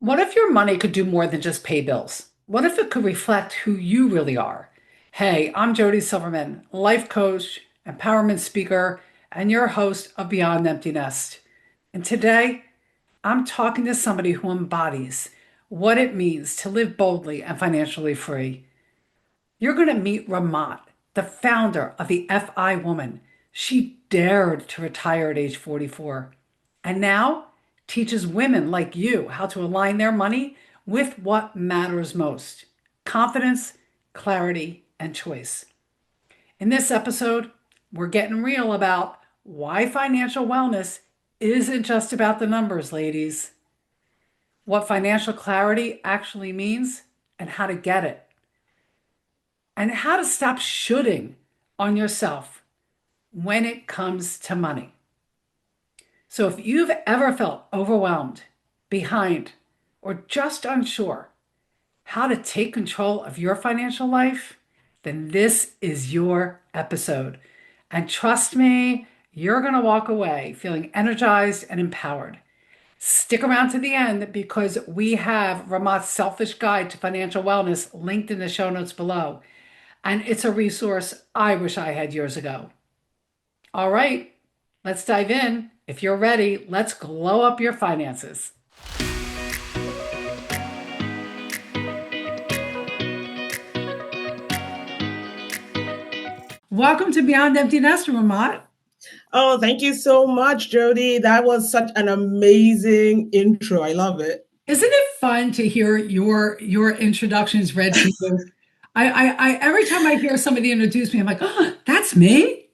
What if your money could do more than just pay bills? What if it could reflect who you really are? Hey, I'm Jody Silverman, life coach, empowerment speaker, and your host of Beyond Empty Nest. And today, I'm talking to somebody who embodies what it means to live boldly and financially free. You're going to meet Ramat, the founder of the FI Woman. She dared to retire at age 44 and now teaches women like you how to align their money with what matters most: confidence, clarity, and choice. In this episode, we're getting real about why financial wellness isn't just about the numbers, ladies, what financial clarity actually means, and how to get it and how to stop shooting on yourself when it comes to money. So if you've ever felt overwhelmed, behind, or just unsure how to take control of your financial life, then this is your episode. And trust me, you're going to walk away feeling energized and empowered. Stick around to the end because we have Ramat's Selfish Guide to Financial Wellness linked in the show notes below. And it's a resource I wish I had years ago. All right, let's dive in. If you're ready, let's glow up your finances. Welcome to Beyond Empty Nest, Ramat. Oh, thank you so much, Jody. That was such an amazing intro. I love it. Isn't it fun to hear your introductions read to you? I every time I hear somebody introduce me, I'm like, oh, that's me.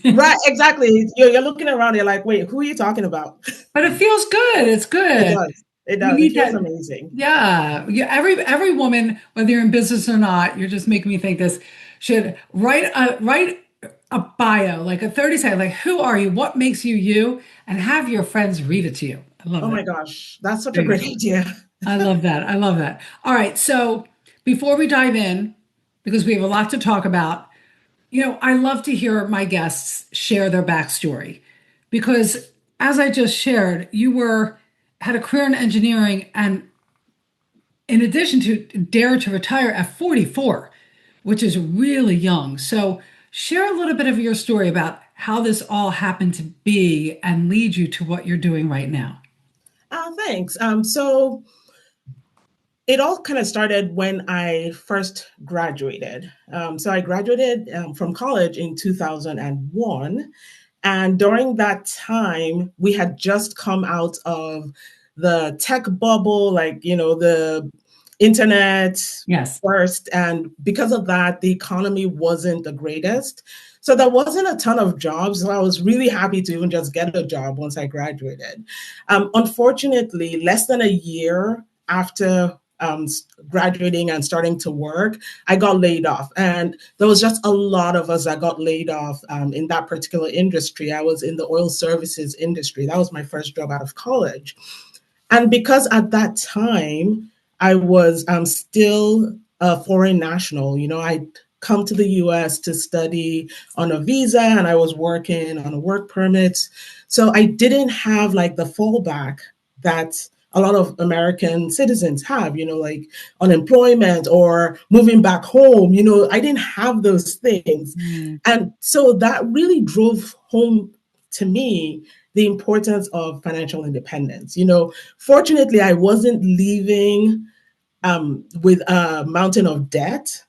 Right, exactly. You're looking around, you're like, wait, who are you talking about? But it feels good. It's It good. does. It We does. It need feels that. amazing. Yeah. Yeah. Every woman, whether you're in business or not, you're just making me think this, should write a bio, like a 30 second, like who are you? What makes you you? And have your friends read it to you. I love Oh that. my gosh, that's such There a you great go. idea. I love that. I love that. All right. So before we dive in, because we have a lot to talk about, I love to hear my guests share their backstory because as I just shared, you had a career in engineering and in addition to dare to retire at 44, which is really young. So share a little bit of your story about how this all happened to be and lead you to what you're doing right now. Thanks. So it all kind of started when I first graduated. So I graduated from college in 2001. And during that time, we had just come out of the tech bubble, like, the internet Yes. first. And because of that, the economy wasn't the greatest. So there wasn't a ton of jobs. So I was really happy to even just get a job once I graduated. Unfortunately, less than a year after graduating and starting to work, I got laid off. And there was just a lot of us that got laid off in that particular industry. I was in the oil services industry. That was my first job out of college. And because at that time, I was still a foreign national, I'd come to the US to study on a visa and I was working on a work permit. So I didn't have like the fallback that a lot of American citizens have, like unemployment or moving back home. I didn't have those things. Mm, And so that really drove home to me the importance of financial independence. Fortunately, I wasn't leaving with a mountain of debt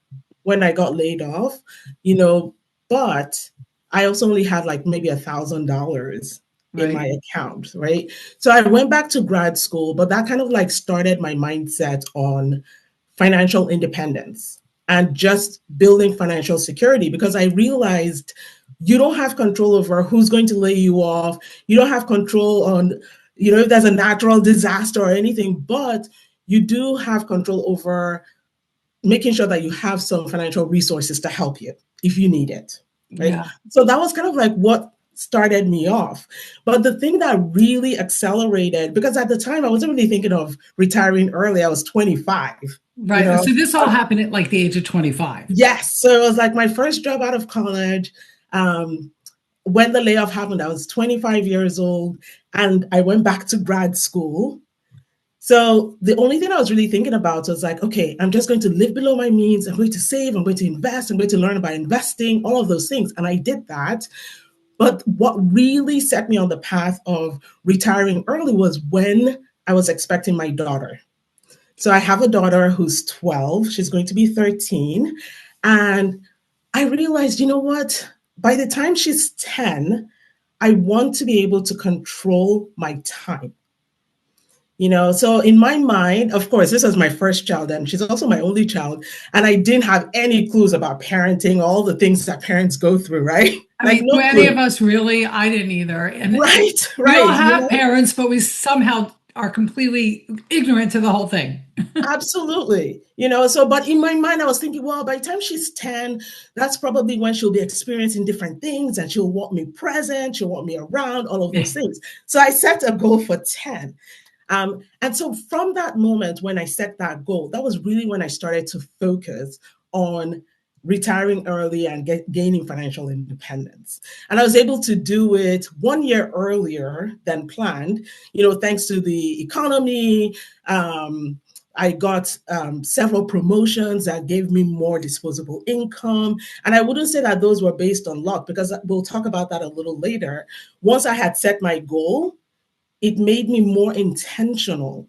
when I got laid off, you know, but I also only had like maybe $1,000 in right. my account, right? So I went back to grad school, but that kind of like started my mindset on financial independence and just building financial security because I realized you don't have control over who's going to lay you off. You don't have control on, if there's a natural disaster or anything, but you do have control over making sure that you have some financial resources to help you if you need it, right? Yeah. So that was kind of like what started me off. But the thing that really accelerated, because at the time I wasn't really thinking of retiring early, I was 25, you Right. know. So this all happened at like the age of 25. Yes. So it was like my first job out of college. Um, when the layoff happened, I was 25 years old and I went back to grad school. So the only thing I was really thinking about was like, okay, I'm just going to live below my means. I'm going to save. I'm going to invest. I'm going to learn about investing, all of those things. And I did that. But what really set me on the path of retiring early was when I was expecting my daughter. So I have a daughter who's 12. She's going to be 13. And I realized, you know what? By the time she's 10, I want to be able to control my time. So in my mind, of course, this was my first child, and she's also my only child. And I didn't have any clues about parenting, all the things that parents go through, right? I Like, mean, do no any of clue. us really? I didn't either. And Right, we all right. have parents, but we somehow are completely ignorant to the whole thing. Absolutely. But in my mind, I was thinking, well, by the time she's 10, that's probably when she'll be experiencing different things and she'll want me present, she'll want me around, all of those things. So I set a goal for 10. And so from that moment when I set that goal, that was really when I started to focus on retiring early and gaining financial independence. And I was able to do it 1 year earlier than planned, thanks to the economy. I got several promotions that gave me more disposable income. And I wouldn't say that those were based on luck, because we'll talk about that a little later. Once I had set my goal, it made me more intentional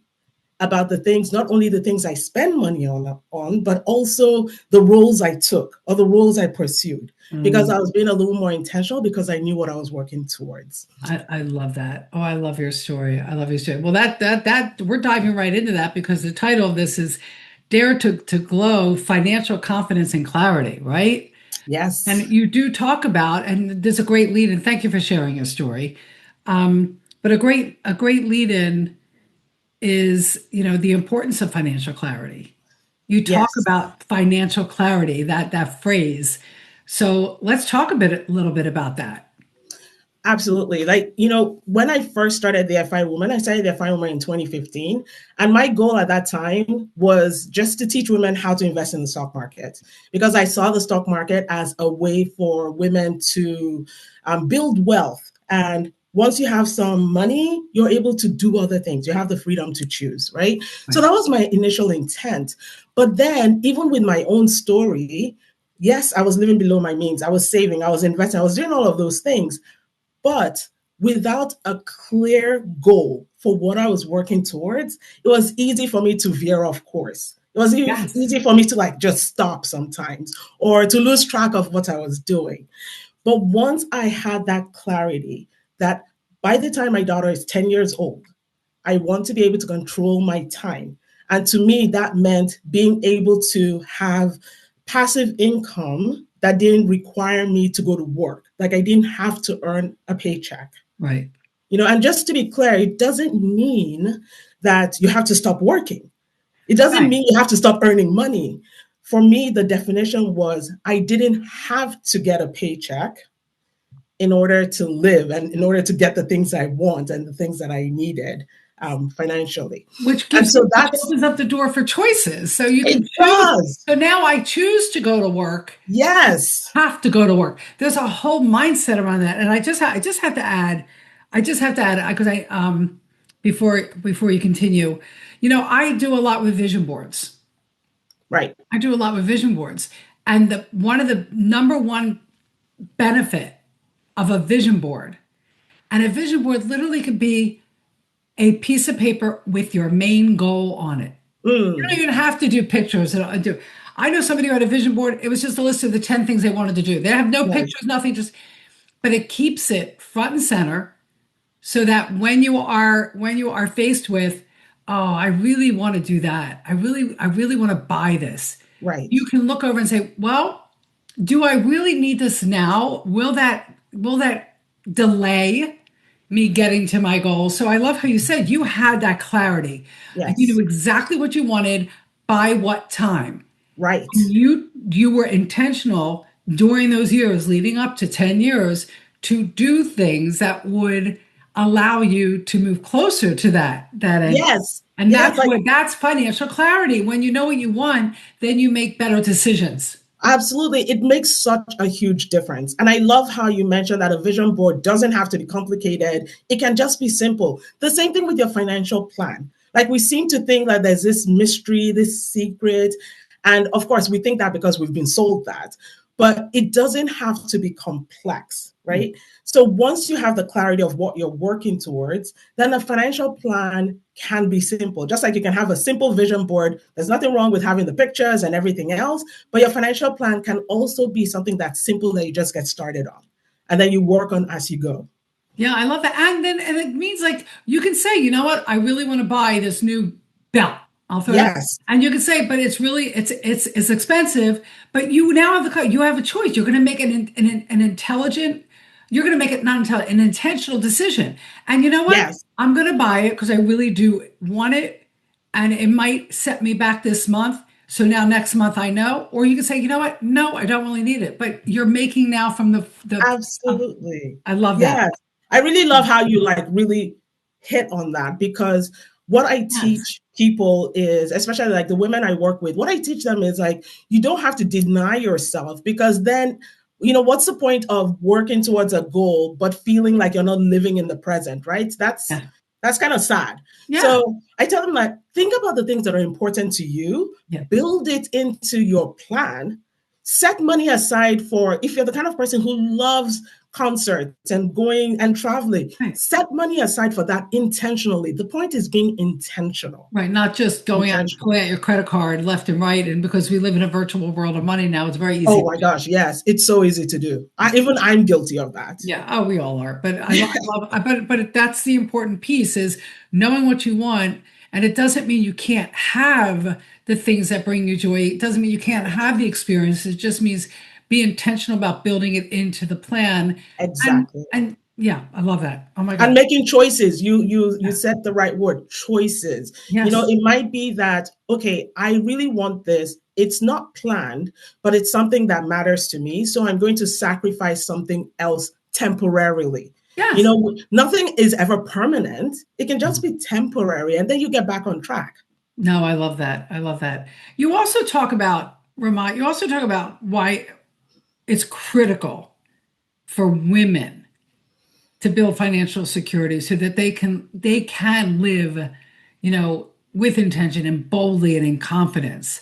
about the things, not only the things I spend money on, but also the roles I took or the roles I pursued, because Mm. I was being a little more intentional because I knew what I was working towards. I love that. Oh, I love your story. I love your story. Well, that we're diving right into that because the title of this is Dare to Glow Financial Confidence and Clarity, right? Yes, And you do talk about, and there's a great lead in. Thank you for sharing your story. But a great lead in is, the importance of financial clarity. You talk yes. about financial clarity, that phrase. So let's talk a little bit about that. Absolutely. Like, when I first started the FI Woman, I started the FI Woman in 2015. And my goal at that time was just to teach women how to invest in the stock market, because I saw the stock market as a way for women to build wealth. And once you have some money, you're able to do other things. You have the freedom to choose, right? So Right. that was my initial intent. But then, even with my own story, yes, I was living below my means. I was saving, I was investing, I was doing all of those things. But without a clear goal for what I was working towards, it was easy for me to veer off course. It was Yes. easy for me to like just stop sometimes or to lose track of what I was doing. But once I had that clarity that by the time my daughter is 10 years old, I want to be able to control my time. And to me, that meant being able to have passive income that didn't require me to go to work. Like, I didn't have to earn a paycheck. Right. And just to be clear, it doesn't mean that you have to stop working. It doesn't Right. mean you have to stop earning money. For me, the definition was I didn't have to get a paycheck in order to live and in order to get the things I want and the things that I needed financially. Which And gives so which that's opens up the door for choices. So you can it choose. does. So now I choose to go to work, Yes. have to go to work. There's a whole mindset around that. And I just have to add, because before you continue, I do a lot with vision boards. Right. I do a lot with vision boards. And the one of the number one benefit of a vision board, and a vision board literally could be a piece of paper with your main goal on it. You don't Mm, even have to do pictures. And do. I know somebody who had a vision board. It was just a list of the 10 things they wanted to do. They have no right. pictures, nothing, but it keeps it front and center so that when you are faced with, oh, I really want to do that. I really want to buy this. Right. You can look over and say, well, do I really need this now? Will that delay me getting to my goal? So I love how you said you had that clarity. Like you knew Yes. exactly what you wanted by what time. Right. And you were intentional during those years leading up to 10 years to do things that would allow you to move closer to that end. Yes. And Yes. Like, that's financial clarity. When you know what you want, then you make better decisions. absolutely. It makes such a huge difference. And I love how you mentioned that a vision board doesn't have to be complicated. It can just be simple. The same thing with your financial plan. Like we seem to think that there's this mystery, this secret. And of course, we think that because we've been sold that, but it doesn't have to be complex, right? So once you have the clarity of what you're working towards, then a financial plan can be simple. Just like you can have a simple vision board, there's nothing wrong with having the pictures and everything else, but your financial plan can also be something that's simple that you just get started on and then you work on as you go. Yeah, I love that. And it means like you can say, you know what, I really want to buy this new belt. I'll throw it out. Yes, And you can say, but it's expensive. But you now have you have a choice. You're going to make an intelligent. You're going to make it not intelligent, an intentional decision. And you know what? yes, I'm going to buy it because I really do want it, and it might set me back this month. So now next month I know. Or you can say, you know what? No, I don't really need it. But you're making now from absolutely. I love that. Yes. I really love how you like really hit on that because what I Yes. teach people is, especially like the women I work with, what I teach them is like, you don't have to deny yourself because then, what's the point of working towards a goal, but feeling like you're not living in the present, right? That's Yeah. that's kind of sad. Yeah. So I tell them like, think about the things that are important to you, Yeah. build it into your plan, set money aside for if you're the kind of person who loves concerts and going and traveling, Right. set money aside for that intentionally. The point is being intentional. Right. Not just going out and Intentional. pulling out your credit card left and right. And because we live in a virtual world of money now, it's very easy Oh to my do. gosh, yes, it's so easy to do. I'm guilty of that. Yeah. Oh, we all are. But but that's the important piece is knowing what you want. And it doesn't mean you can't have the things that bring you joy. It doesn't mean you can't have the experience. It just means be intentional about building it into the plan. Exactly. And yeah, I love that. Oh my And God. making choices. You Yeah. said the right word, choices. Yes. It might be that, okay, I really want this. It's not planned, but it's something that matters to me, so I'm going to sacrifice something else temporarily. Yes. Nothing is ever permanent. It can just be temporary and then you get back on track. No, I love that. I love that. You also talk about, Ramat, you also talk about why it's critical for women to build financial security so that they can live, with intention and boldly and in confidence.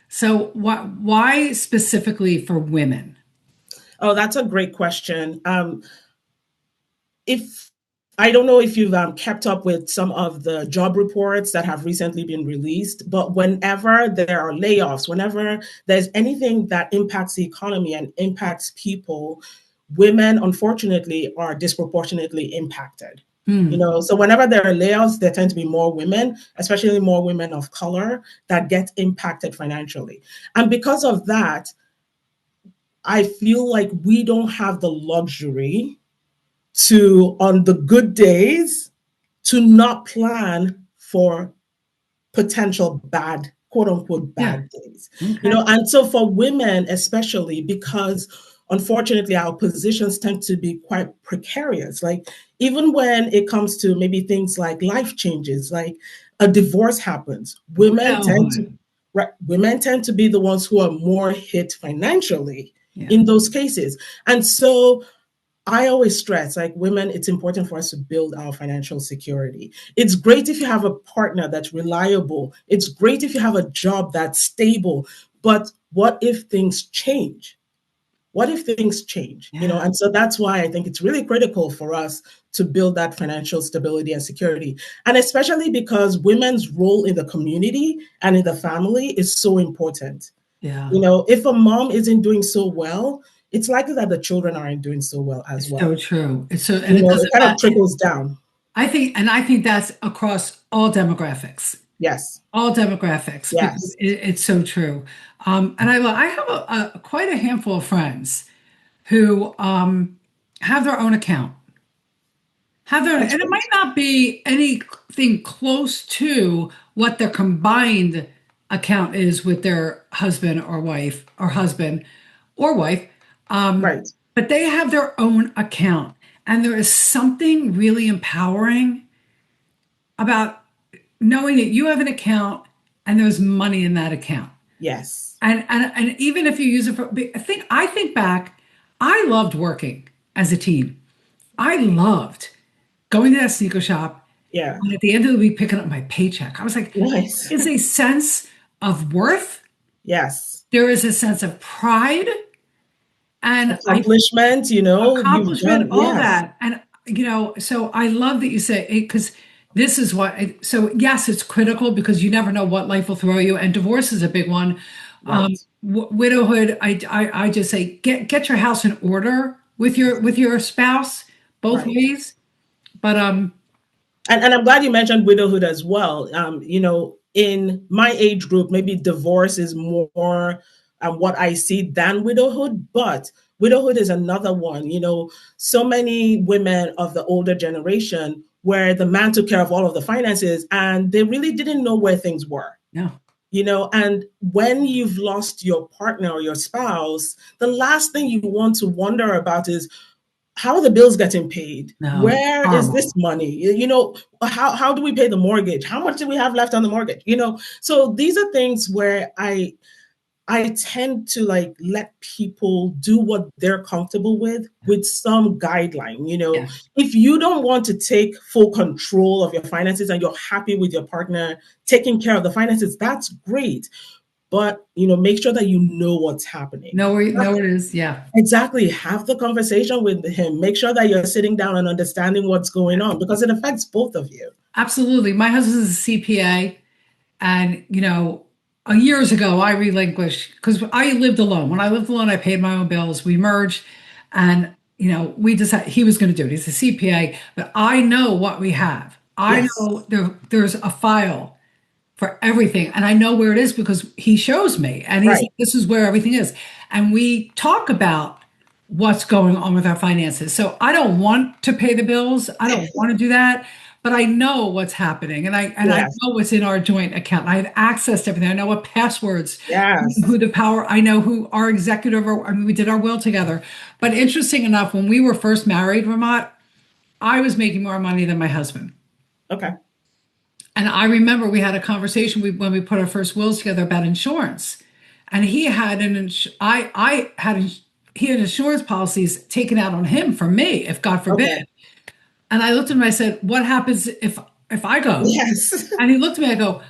So why specifically for women? Oh, that's a great question. If I don't know if you've kept up with some of the job reports that have recently been released, but whenever there are layoffs, whenever there's anything that impacts the economy and impacts people, women unfortunately are disproportionately impacted. Hmm. So whenever there are layoffs, there tend to be more women, especially more women of color, that get impacted financially. And because of that, I feel like we don't have the luxury to, on the good days, to not plan for potential bad, quote unquote, Yeah. bad days. Okay. And so for women, especially because unfortunately our positions tend to be quite precarious. Like even when it comes to maybe things like life changes, like a divorce happens, Widowhood. women tend to be the ones who are more hit financially Yeah. in those cases. And so I always stress, like women, it's important for us to build our financial security. It's great if you have a partner that's reliable. It's great if you have a job that's stable. But what if things change? What if things change? Yeah. And so that's why I think it's really critical for us to build that financial stability and security. And especially because women's role in the community and in the family is so important. Yeah. If a mom isn't doing so well, it's likely that the children aren't doing so well as It's so well. true. It's so, and it It doesn't kind of matter. trickles down. I think that's across all demographics. Yes, All demographics because yes, it's so true. And I have quite a handful of friends who have their own account, that's and it might great. not be anything close to what their combined account is with their husband or wife or husband or wife, um, Right. but they have their own account, and there is something really empowering about knowing that you have an account and there's money in that account. Yes, And even if you use it for, I think back, I loved working as a teen. I loved going to that sneaker shop Yeah. And at the end of the week, picking up my paycheck, I was like, Nice. is a sense of worth. Yes. There is a sense of pride and I Accomplishment, you've accomplishment, done, all yes. that. And, so I love that you say it because this is so yes, it's critical because you never know what life will throw you. And divorce is a big one. Right. Widowhood, I just say get your house in order with your spouse both Right. ways. But And I'm glad you mentioned widowhood as well. In my age group, maybe divorce is more what I see than widowhood, but widowhood is another one. So many women of the older generation where the man took care of all of the finances and they really didn't know where things were. no, And when you've lost your partner or your spouse, the last thing you want to wonder about is, how are the bills getting paid? no, Where is this horrible. money? How do we pay the mortgage? How much do we have left on the mortgage? So these are things where I tend to like let people do what they're comfortable with some guideline. Yes. If you don't want to take full control of your finances and you're happy with your partner taking care of the finances, that's great. But make sure that you know what's happening. Know where it is. Yeah. Exactly. Have the conversation with him. Make sure that you're sitting down and understanding what's going on because it affects both of you. Absolutely. My husband's a CPA. And, years ago, I relinquished because I lived alone. When I lived alone, I paid my own bills. We merged and, we decided he was going to do it. He's a CPA, but I know what we have. I Yes. know there's a file for everything. And I know where it is because he shows me and he's Right. like, this is where everything is. And we talk about what's going on with our finances. So I don't want to pay the bills. I don't want to do that, but I know what's happening and I Yes. know what's in our joint account. I have access to everything. I know what passwords, Yes. who the power, I know who our executive, I mean, we did our will together. But interesting enough, when we were first married, Ramat, I was making more money than my husband. Okay. And I remember we had a conversation when we put our first wills together about insurance. And he had I had he had insurance policies taken out on him for me, if God Okay. forbid. And I looked at him and I said, "What happens if I go?" Yes. And he looked at me. I go,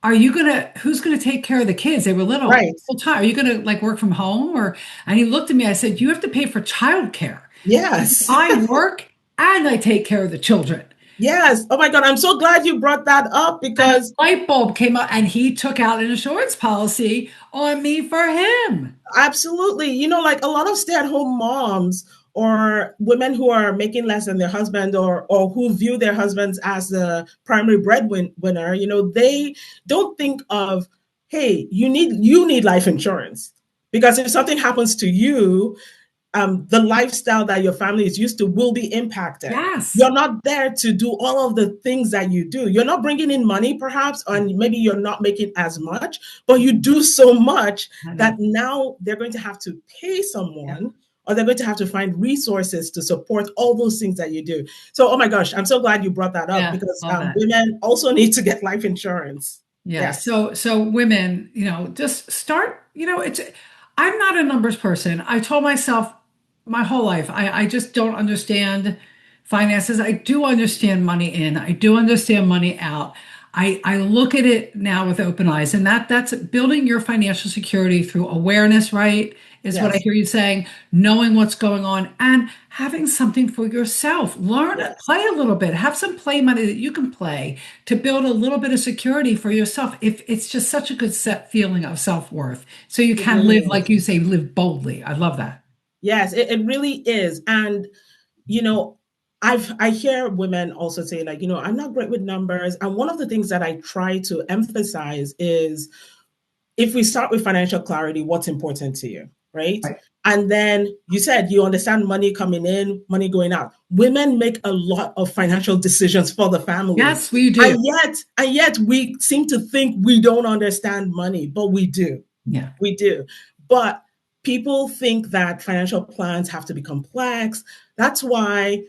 "Are you gonna? Who's gonna take care of the kids? They were little Right. full time. Are you gonna like work from home or?" And he looked at me. I said, "You have to pay for childcare. Yes. I work and I take care of the children." Yes. Oh my God. I'm so glad you brought that up And a because light bulb came up, and he took out an insurance policy on me for him. absolutely, like a lot of stay-at-home moms or women who are making less than their husband or who view their husbands as the primary breadwinner, they don't think of, hey, you need life insurance because if something happens to you, the lifestyle that your family is used to will be impacted. Yes. You're not there to do all of the things that you do. You're not bringing in money, perhaps, and maybe you're not making as much, but you do so much I that know. now they're going to have to pay Yeah. someone or they're going to have to find resources to support all those things that you do. So, oh my gosh, I'm so glad you brought that up Yeah. because Love that. women also need to get life insurance. Yeah. Yes. So women, just start, I'm not a numbers person. I told myself my whole life, I just don't understand finances. I do understand money in, I do understand money out. I look at it now with open eyes, and that's building your financial security through awareness, right? Is what I Yes. hear you saying, knowing what's going on and having something for yourself. Learn, Yes. play a little bit, have some play money that you can play to build a little bit of security for yourself. If it's just such a good set feeling of self-worth. So you It can really live, like is. you say, live boldly. I love that. Yes, it really is. And you know, I hear women also say, like, I'm not great with numbers. And one of the things that I try to emphasize is, if we start with financial clarity, what's important to you, right? Right. And then you said you understand money coming in, money going out. Women make a lot of financial decisions for the family. Yes, we do. And yet we seem to think we don't understand money, but we do. Yeah. We do. But people think that financial plans have to be complex. That's why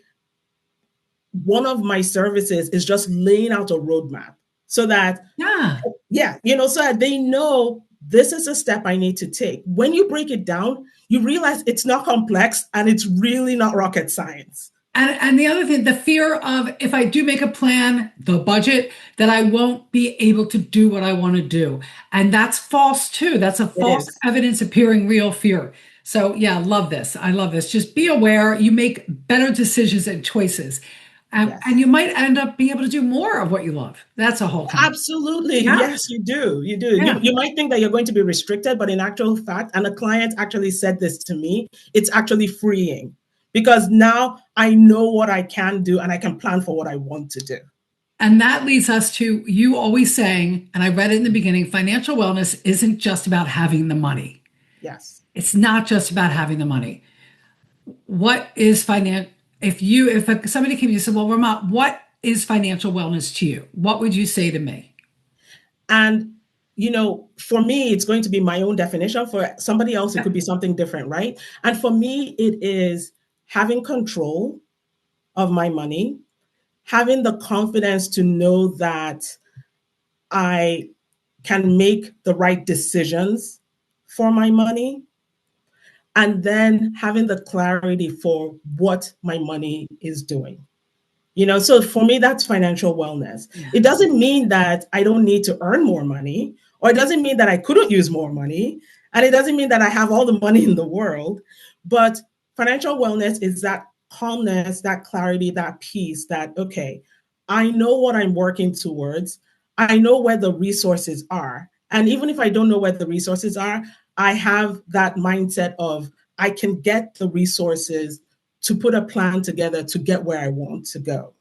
one of my services is just laying out a roadmap so that, Yeah. yeah, so that they know this is a step I need to take. When you break it down, you realize it's not complex and it's really not rocket science. And the other thing, the fear of if I do make a plan, the budget, that I won't be able to do what I want to do. And that's false too. That's a It false is. evidence appearing real fear. So yeah, love this. I love this. Just be aware. You make better decisions and choices. And Yes. you might end up being able to do more of what you love. That's a whole conversation. Absolutely. Yeah. Yes, you do. You do. Yeah. You might think that you're going to be restricted, but in actual fact, and a client actually said this to me, it's actually freeing because now I know what I can do and I can plan for what I want to do. And that leads us to you always saying, and I read it in the beginning, financial wellness isn't just about having the money. Yes. It's not just about having the money. What is financial? If somebody came to you and said, "Well, Ramat, what is financial wellness to you?" What would you say to me? And, for me, it's going to be my own definition. For somebody else, it Yeah, could be something different, right? And for me, it is having control of my money, having the confidence to know that I can make the right decisions for my money, and then having the clarity for what my money is doing. So for me, that's financial wellness. yeah, It doesn't mean that I don't need to earn more money, or it doesn't mean that I couldn't use more money, and it doesn't mean that I have all the money in the world. But financial wellness is that calmness, that clarity, that peace that, okay, I know what I'm working towards. I know where the resources are. And even if I don't know where the resources are, I have that mindset of I can get the resources to put a plan together to get where I want to go.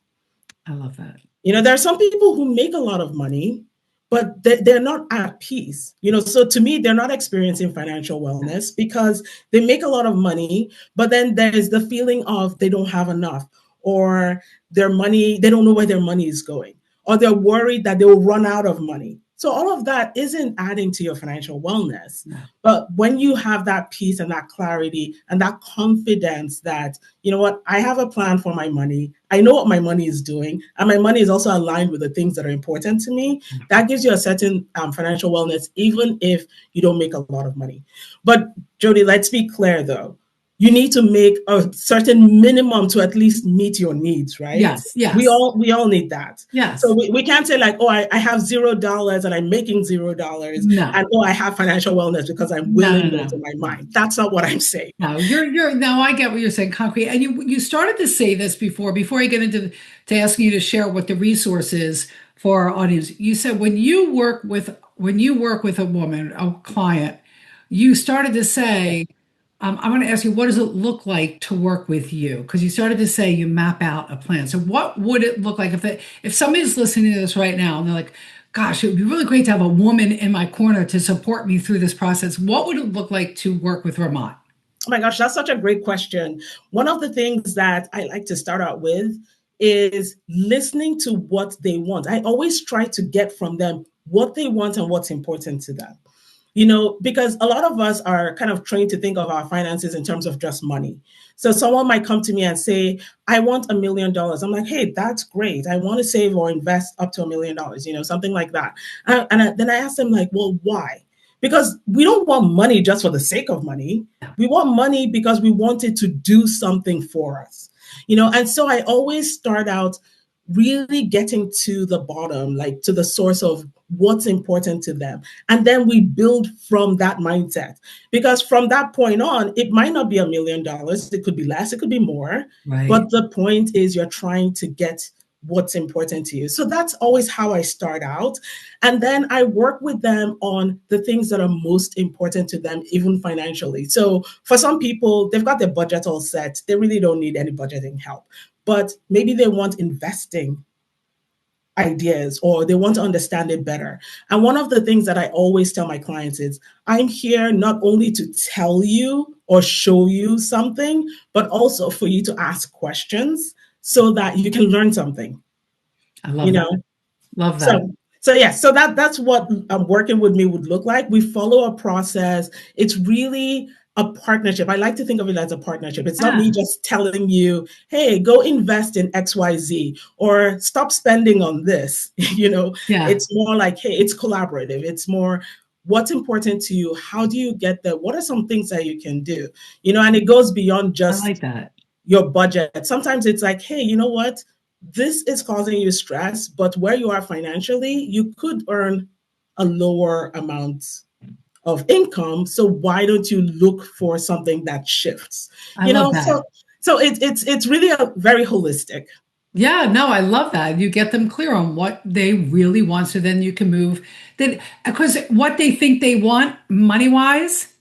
I love that. There are some people who make a lot of money, but they're not at peace. So to me, they're not experiencing financial wellness because they make a lot of money, but then there's the feeling of they don't have enough, or their money, they don't know where their money is going, or they're worried that they will run out of money. So all of that isn't adding to your financial wellness. No, But when you have that peace and that clarity and that confidence that, you know what, I have a plan for my money. I know what my money is doing, and my money is also aligned with the things that are important to me. That gives you a certain financial wellness, even if you don't make a lot of money. But Jody, let's be clear though. You need to make a certain minimum to at least meet your needs, right? yes, We yes, all we all need that. So yes. we can't say like, oh, I have $0 and I'm making $0, No, and oh, I have financial wellness because I'm no, no, willing those no, in my no. mind. That's not what I'm saying. No, you're no, I get what you're saying, concrete. And you started to say this before I get into to asking you to share what the resource is for our audience. You said when you work with a woman, a client, you started to say, I want to ask you, what does it look like to work with you? Because you started to say you map out a plan. So what would it look like if somebody's listening to this right now and they're like, gosh, it would be really great to have a woman in my corner to support me through this process. What would it look like to work with Ramon? Oh my gosh, that's such a great question. One of the things that I like to start out with is listening to what they want. I always try to get from them what they want and what's important to them. Because a lot of us are kind of trained to think of our finances in terms of just money. So someone might come to me and say, I want $1 million. I'm like, hey, that's great. I want to save or invest up to $1 million, something like that. Then I ask them, like, well, why? Because we don't want money just for the sake of money. We want money because we want it to do something for us. And so I always start out really getting to the bottom, like to the source of what's important to them. And then we build from that mindset. Because from that point on, it might not be $1 million. It could be less, it could be more. Right. But the point is, you're trying to get what's important to you. So that's always how I start out. And then I work with them on the things that are most important to them, even financially. So for some people, they've got their budget all set. They really don't need any budgeting help. But maybe they want investing ideas, or they want to understand it better. And one of the things that I always tell my clients is I'm here not only to tell you or show you something, but also for you to ask questions so that you can learn something, I you love that. know? Love that. So yeah, so that's what working with me would look like. We follow a process. It's really a partnership. I like to think of it as a partnership. It's not Yeah. me just telling you, hey, go invest in XYZ or stop spending on this. Yeah. It's more like, hey, it's collaborative. It's more what's important to you. How do you get there? What are some things that you can do? And it goes beyond I like just that. your budget. Sometimes it's like, hey, you know what? This is causing you stress, but where you are financially, you could earn a lower amount of income. So why don't you look for something that shifts? I love So that. it's really a very holistic. Yeah, no, I love that. You get them clear on what they really want, so then you can move. Then, because what they think they want money wise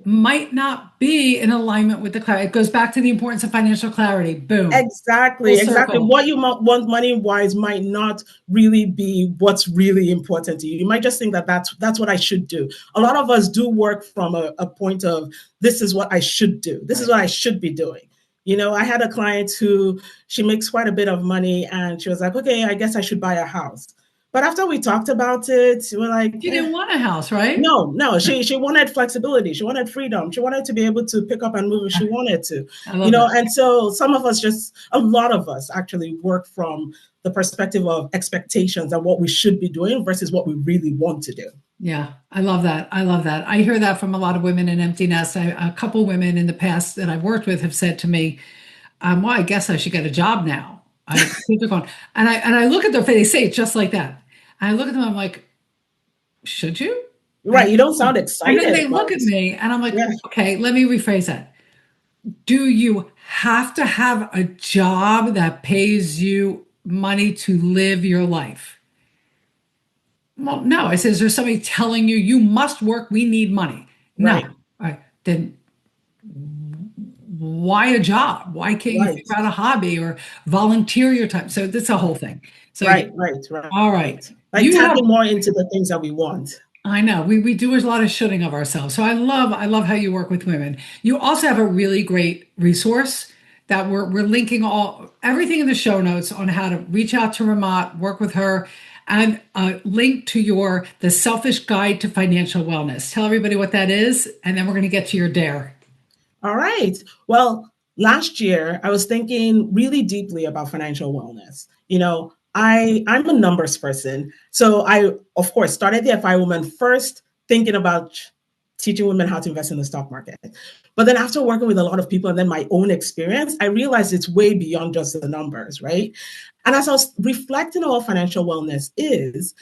might not be in alignment with the clarity. It goes back to the importance of financial clarity. Boom, full Exactly, exactly. circle. What you want money wise might not really be what's really important to you. You might just think that that's what I should do. A lot of us do work from a point of this is what I should do. This is Right. what I should be doing. I had a client who she makes quite a bit of money and she was like, okay, I guess I should buy a house. But after we talked about it, we're like, You didn't want a house, right? no, no, she wanted flexibility. She wanted freedom. She wanted to be able to pick up and move if she wanted to, I love that. and so some of us a lot of us actually work from the perspective of expectations and what we should be doing versus what we really want to do. Yeah, I love that. I love that. I hear that from a lot of women in empty nest. A couple women in the past that I've worked with have said to me, well, I guess I should get a job now. Kids are going, and I look at their face, they say it just like that. And I look at them, I'm like, should you? Right. You don't sound And then excited they look about at me and I'm like, yeah, okay, let me rephrase that. Do you have to have a job that pays you money to live your life? Well, no. I says, there's somebody telling you you must work, we need money. No. right, All right. Then why a job? Why can't you right, figure out a hobby or volunteer your time? So that's a whole thing. So yeah, right, right, right. all right. Like You have tapping more into the things that we want. I know we do a lot of shooting of ourselves. So I love how you work with women. You also have a really great resource that we're linking all everything in the show notes on how to reach out to Ramat, work with her, and a link to your The Selfish Guide to Financial Wellness. Tell everybody what that is, and then we're going to get to your dare. All right. Well, last year I was thinking really deeply about financial wellness. I'm a numbers person. So I, of course, started the FI Woman first thinking about teaching women how to invest in the stock market. But then after working with a lot of people and then my own experience, I realized it's way beyond just the numbers, right? And as I was reflecting on what financial wellness is,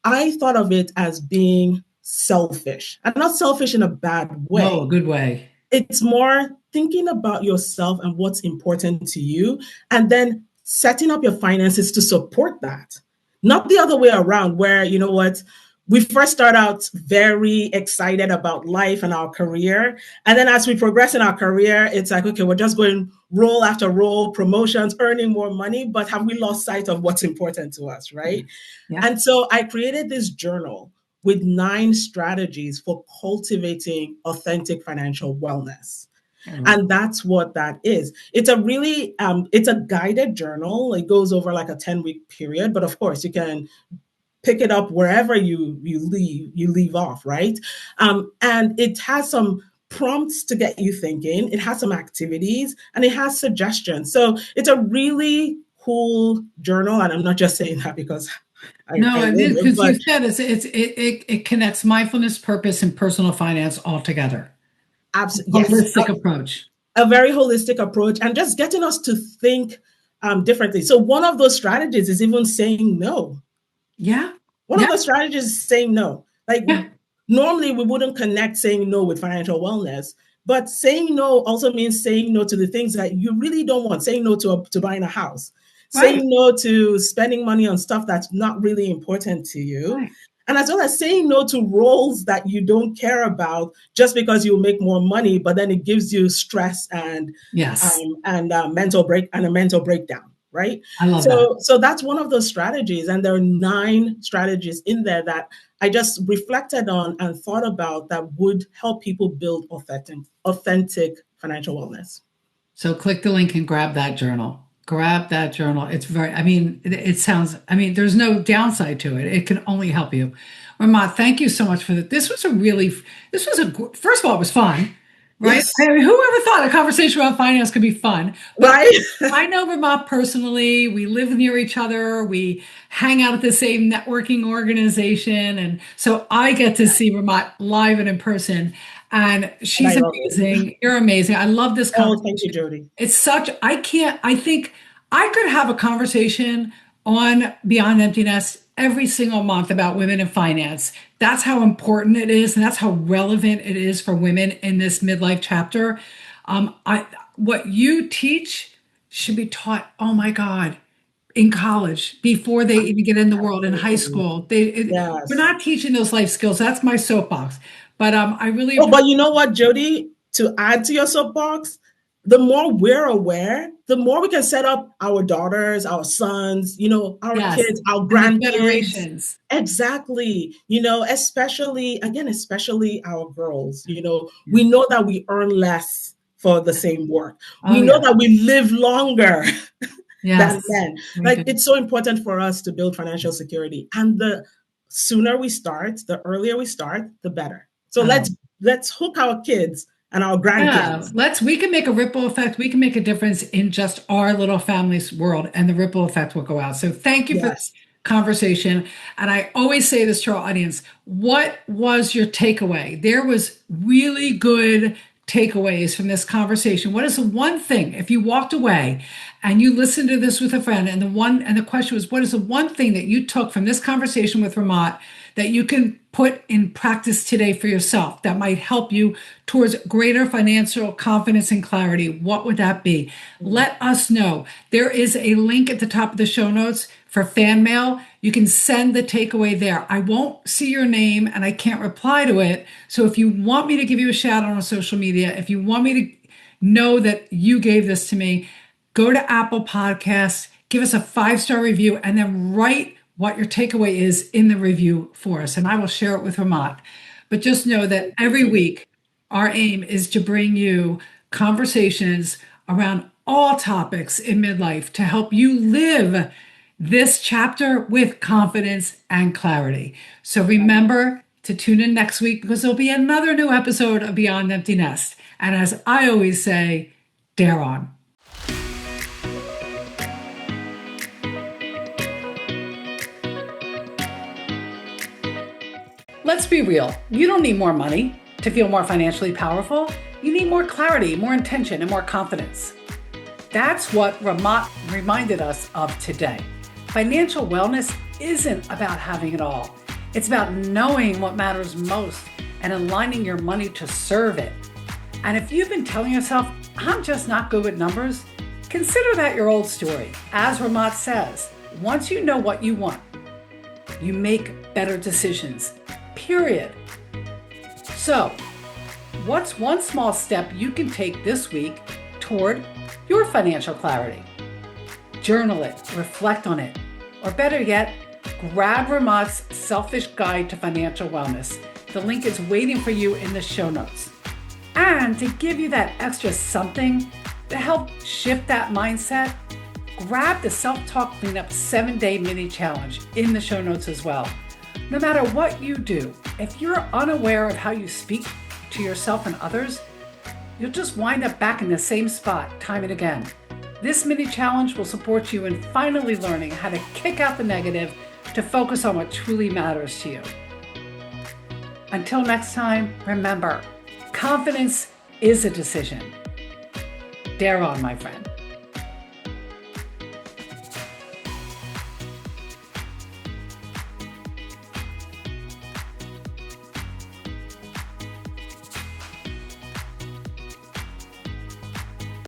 I thought of it as being selfish and not selfish in a bad No, a way. good way. It's more thinking about yourself and what's important to you, and then setting up your finances to support that. Not the other way around, where, you know what, we first start out very excited about life and our career. And then as we progress in our career, it's like, okay, we're just going role after role, promotions, earning more money, but have we lost sight of what's important to us, right? Yeah. And so I created this journal with 9 strategies for cultivating authentic financial wellness. And that's what that is. It's a really, it's a guided journal. It goes over like a 10-week period, but of course you can pick it up wherever you leave off, right? And it has some prompts to get you thinking. It has some activities and it has suggestions. So it's a really cool journal. And I'm not just saying that because I No, it live is it, because but you said it connects mindfulness, purpose, and personal finance all together. yes, Holistic approach. a very holistic approach and just getting us to think differently. So one of those strategies is even saying no. Yeah. One of Yeah. the strategies is saying no. Like Yeah. normally we wouldn't connect saying no with financial wellness, but saying no also means saying no to the things that you really don't want. Saying no to buying a house, saying Right. no to spending money on stuff that's not really important to you. Right. And as well as saying no to roles that you don't care about just because you make more money, but then it gives you stress Yes. and a mental breakdown, right? I love that. So that's one of those strategies, and there are 9 strategies in there that I just reflected on and thought about that would help people build authentic financial wellness. So click the link and grab that journal. Grab that journal. It's very, I mean, it sounds, I mean, there's no downside to it. It can only help you. Ramat, thank you so much for that. This was first of all, it was fun, right? Yes, I mean, whoever thought a conversation about finance could be fun? But right. I know Ramat personally. We live near each other. We hang out at the same networking organization. And so I get to see Ramat live and in person. And And she's I love it. amazing. You're amazing. I love this Oh, thank you, conversation. Jody. It's such, I think I could have a conversation on Beyond Empty Nest every single month about women in finance. That's how important it is, and that's how relevant it is for women in this midlife chapter. What you teach should be taught, oh my God, in college before they even get in the world in high Absolutely. school. We're Yes. not teaching those life skills. That's my soapbox. But I really Oh, appreciate. but you know what, Jody? To add to your soapbox, the more we're aware, the more we can set up our daughters, our sons, our Yes, kids, our and the grandkids. generations. Exactly. Especially our girls. Yeah. We know that we earn less for the same work. Oh We know yeah. that we live longer than Yes, men. we Like, do. it's so important for us to build financial security. And the sooner we start, the earlier we start, the better. So Oh. let's hook our kids and our Yeah, grandkids. we can make a ripple effect. We can make a difference in just our little family's world, and the ripple effect will go out. So thank you for this Yes. conversation. And I always say this to our audience, what was your takeaway? There was really good takeaways from this conversation. What is the one thing, if you walked away and you listened to this with a friend, and the question was, what is the one thing that you took from this conversation with Ramat that you can put in practice today for yourself that might help you towards greater financial confidence and clarity? What would that be? Let us know. There is a link at the top of the show notes for fan mail. You can send the takeaway there. I won't see your name and I can't reply to it. So if you want me to give you a shout out on social media, if you want me to know that you gave this to me, go to Apple Podcasts, give us a 5-star review, and then write what your takeaway is in the review for us. And I will share it with Ramat. But just know that every week, our aim is to bring you conversations around all topics in midlife to help you live this chapter with confidence and clarity. So remember to tune in next week because there'll be another new episode of Beyond Empty Nest. And as I always say, dare on. Let's be real. You don't need more money to feel more financially powerful. You need more clarity, more intention, and more confidence. That's what Ramat reminded us of today. Financial wellness isn't about having it all. It's about knowing what matters most and aligning your money to serve it. And if you've been telling yourself, I'm just not good with numbers, consider that your old story. As Ramat says, once you know what you want, you make better decisions, period. So, what's one small step you can take this week toward your financial clarity? Journal it, reflect on it, or better yet, grab Ramat's Selfish Guide to Financial Wellness. The link is waiting for you in the show notes. And to give you that extra something to help shift that mindset, grab the Self-Talk Cleanup 7-day mini challenge in the show notes as well. No matter what you do, if you're unaware of how you speak to yourself and others, you'll just wind up back in the same spot time and again. This mini challenge will support you in finally learning how to kick out the negative to focus on what truly matters to you. Until next time, remember, confidence is a decision. Dare on, my friend.